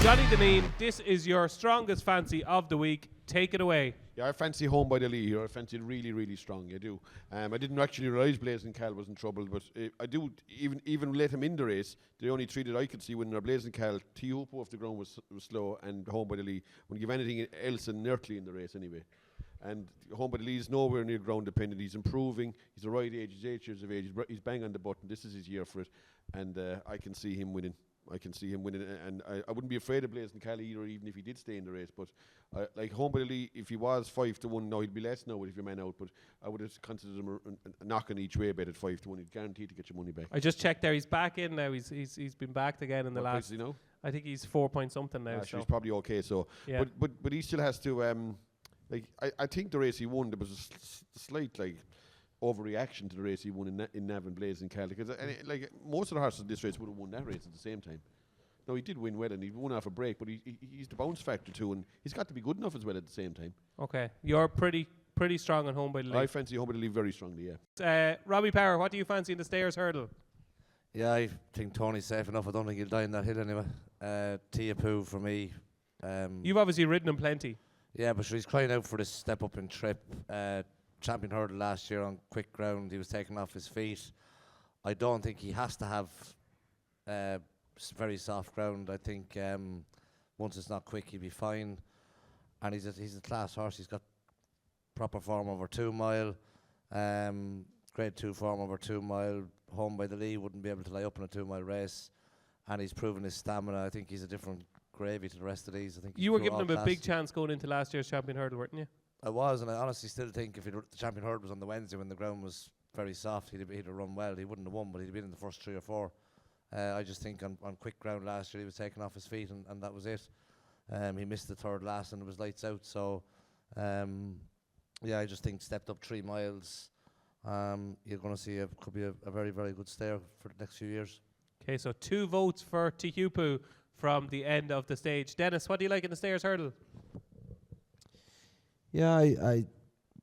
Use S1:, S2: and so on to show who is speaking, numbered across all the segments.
S1: Jonny Dineen, this is your strongest fancy of the week. Take it away.
S2: Yeah, I fancy Home by the Lee here. I fancy it really, really strong. I do. I didn't actually realise Blazing Khal was in trouble, but I do even let him in the race. The only three that I could see winning are Blazing Khal, T-Hoop off the ground was slow, and Home by the Lee. Wouldn't give anything else inertly in the race anyway. And Home by the Lee is nowhere near ground dependent. He's improving. He's the right age. He's 8 years of age. He's bang on the button. This is his year for it, and I can see him winning. And I wouldn't be afraid of Blazing Khal either, even if he did stay in the race. But like Home by the Lee, if he was 5-1, now he'd be less now if your man out. But I would have considered him a knocking each way bet at 5-1. He's guaranteed to get your money back.
S1: I just checked there. He's back in now. He's been backed again in the last.
S2: Price is he now?
S1: I think he's 4 point something now.
S2: So he's probably okay. So,
S1: yeah.
S2: but he still has to. I think the race he won, there was a slight overreaction to the race he won in Nav and Blazing Khal, because most of the horses in this race would have won that race at the same time. No, he did win well, and he won off a break, but he's the bounce factor too, and he's got to be good enough as well at the same time.
S1: Okay, you're pretty strong on Home by the Lee.
S2: I fancy Home by the Lee very strongly,
S1: yeah. Robbie Power, what do you fancy in the Stayers hurdle?
S3: Yeah, I think Tony's safe enough. I don't think he'll die in that hill anyway. Tiapu for me.
S1: You've obviously ridden him plenty.
S3: Yeah, but he's crying out for this step up in trip. Champion hurdle last year on quick ground, he was taken off his feet. I don't think he has to have very soft ground. I think once it's not quick, he'll be fine. And he's a class horse. He's got proper form over 2 mile, grade 2 form over 2 mile. Home by the Lee wouldn't be able to lie up in a 2 mile race, and he's proven his stamina. I think he's a different gravy to the rest of these. I think
S1: you were giving him a big chance going into last year's champion hurdle, weren't you?
S3: I was, and I honestly still think if the champion hurdle was on the Wednesday when the ground was very soft, he'd have run well. He wouldn't have won, but he'd have been in the first 3 or 4. I just think on quick ground last year he was taken off his feet, and that was it. He missed the third last and it was lights out. So yeah, I just think stepped up 3 miles. You're going to see could be a very, very good stayer for the next few years. Okay,
S1: so 2 votes for Tihupu from the end of the stage. Denis, what do you like in the Stayers hurdle?
S4: Yeah,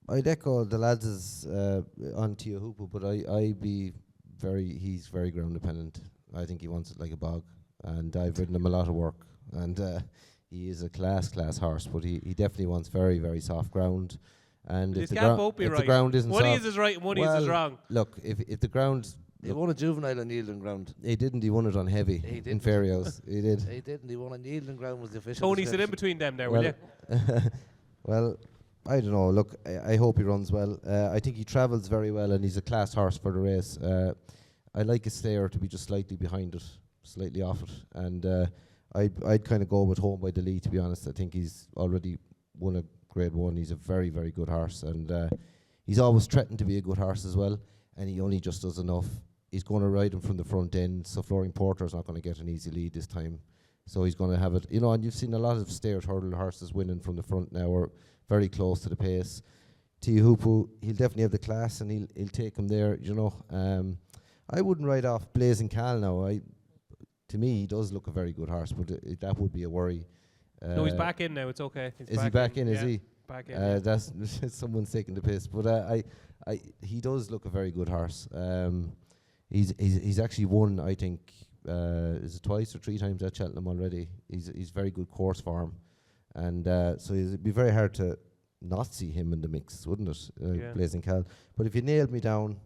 S4: I'd echo the lads' on Tiahupu, but he's very ground dependent. I think he wants it like a bog, and I've ridden him a lot of work, and he is a class horse, but he definitely wants very, very soft ground. And if the ground isn't
S1: one
S4: soft,
S1: is right and one is wrong.
S4: Look, if the ground...
S3: He won a juvenile on yielding ground.
S4: He didn't. He won it on heavy in Fairyhouse. He did.
S3: He didn't. He won on yielding ground was the official.
S1: Tony, sit in between them there, will you?
S4: Well, I don't know. Look, I hope he runs well. I think he travels very well, and he's a class horse for the race. I like a stayer to be just slightly behind it, slightly off it, and I'd kind of go with Home by the Lee, to be honest. I think he's already won a grade 1. He's a very, very good horse, and he's always threatened to be a good horse as well, and he only just does enough. He's going to ride him from the front end, so Flooring Porter's not going to get an easy lead this time. So he's going to have it, and you've seen a lot of Stayers hurdle horses winning from the front now, or very close to the pace. Tiahupu, he'll definitely have the class, and he'll take him there, I wouldn't ride off Blazing Khal now. To me, he does look a very good horse, but that would be a worry.
S1: No, he's back in now. It's okay.
S4: Is he back in?
S1: Yeah.
S4: Is he?
S1: Back in.
S4: That's someone's taking the piss. But he does look a very good horse. He's actually won, I think, is it twice or 3 times at Cheltenham already. He's very good course form, and so it'd be very hard to not see him in the mix, wouldn't it? Blazing Khal. But if you nailed me down,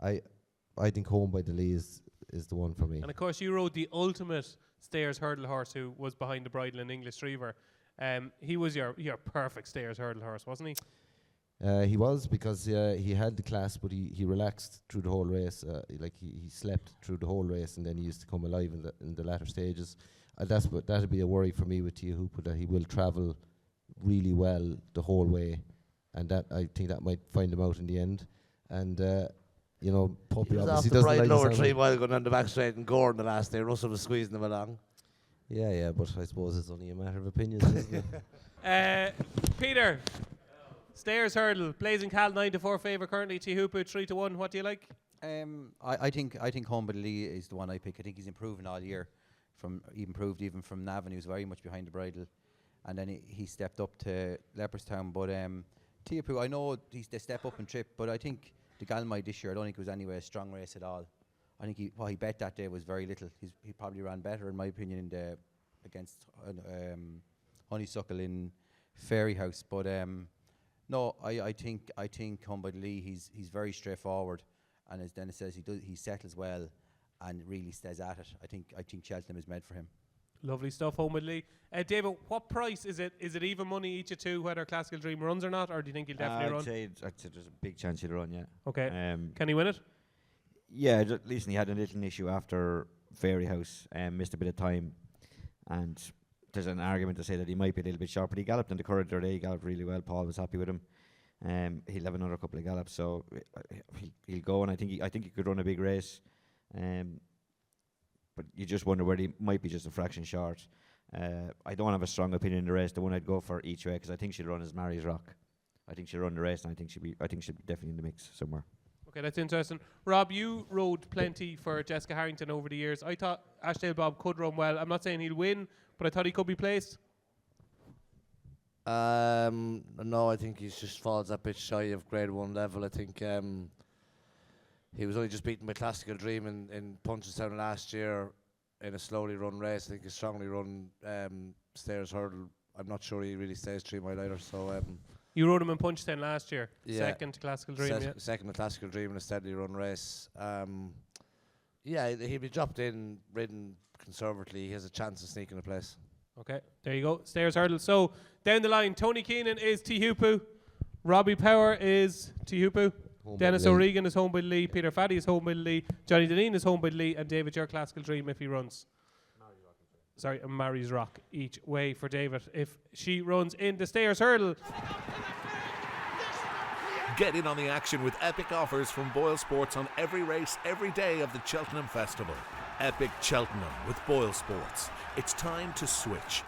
S4: I think Home by the Lee is the one for me.
S1: And of course, you rode the ultimate Stayers hurdle horse, who was behind the bridle in English Retriever. He was your perfect Stayers hurdle horse, wasn't he?
S4: He was, because he had the class, but he relaxed through the whole race. He slept through the whole race, and then he used to come alive in the latter stages. That'd be a worry for me with Tiahupu, that he will travel really well the whole way, and I think that might find him out in the end. And Puppy obviously doesn't like
S3: lower 3 mile going down the back straight and Gordon the last day. Russell was squeezing him along.
S4: Yeah, but I suppose it's only a matter of opinions, isn't
S1: it? Peter. Stayers hurdle, Blazing Khal 9-4 favourite currently. Tiahupu 3-1. What do you like?
S5: I think Home by the Lee is the one I pick. I think he's improving all year. Improved even from Navan, he was very much behind the bridle, and then he stepped up to Leopardstown. But Tiahupu, I know they step up and trip, but I think the Galmai this year, I don't think it was anyway a strong race at all. I think what he bet that day was very little. He probably ran better, in my opinion, in the against Honeysuckle in Fairy House. But no, I think Humboldt-Lee, he's very straightforward, and as Denis says, he settles well and really stays at it. I think Cheltenham is meant for him.
S1: Lovely stuff, Humboldt-Lee. David, what price is it? Is it even money each of two, whether Classical Dream runs or not, or do you think he'll definitely run?
S6: I'd say there's a big chance he'll run, yeah.
S1: Okay. Can he win it?
S6: Yeah, listen, he had a little issue after Fairy House, missed a bit of time, and there's an argument to say that he might be a little bit sharp, but he galloped in the corridor today, he galloped really well. Paul was happy with him. He'll have another couple of gallops, so he'll go, and I think he could run a big race. But you just wonder where he might be just a fraction short. I don't have a strong opinion in the race. The one I'd go for each way, because I think she'll run is Mary's Rock. I think she'll run the race, and I think she'll be definitely in the mix somewhere.
S1: Okay, that's interesting. Rob, you rode plenty for Jessica Harrington over the years. I thought Ashdale Bob could run well. I'm not saying he'll win, but I thought he could be placed.
S3: No, I think he just falls a bit shy of grade 1 level. I think he was only just beaten by Classical Dream in Punchestown last year in a slowly run race. I think a strongly run stairs hurdle. I'm not sure he really stays 3 mile either. So
S1: you rode him in Punchestown last year,
S3: yeah,
S1: second to Classical Dream.
S3: Second to Classical Dream in a steadily run race. Yeah, he'll be dropped in, ridden conservatively. He has a chance of sneaking a place.
S1: Okay, there you go. Stairs hurdle. So down the line, Tony Keenan is Tihupu, Robbie Power is Tihupu, Denis O'Regan is Humboldt-Lee, Peter Fahey is Humboldt-Lee, Jonny Dineen is Humboldt-Lee, and David, your Classical Dream if he runs. Mary's Rock each way for David if she runs in the Stairs hurdle.
S7: Get in on the action with epic offers from Boyle Sports on every race, every day of the Cheltenham Festival. Epic Cheltenham with Boyle Sports. It's time to switch.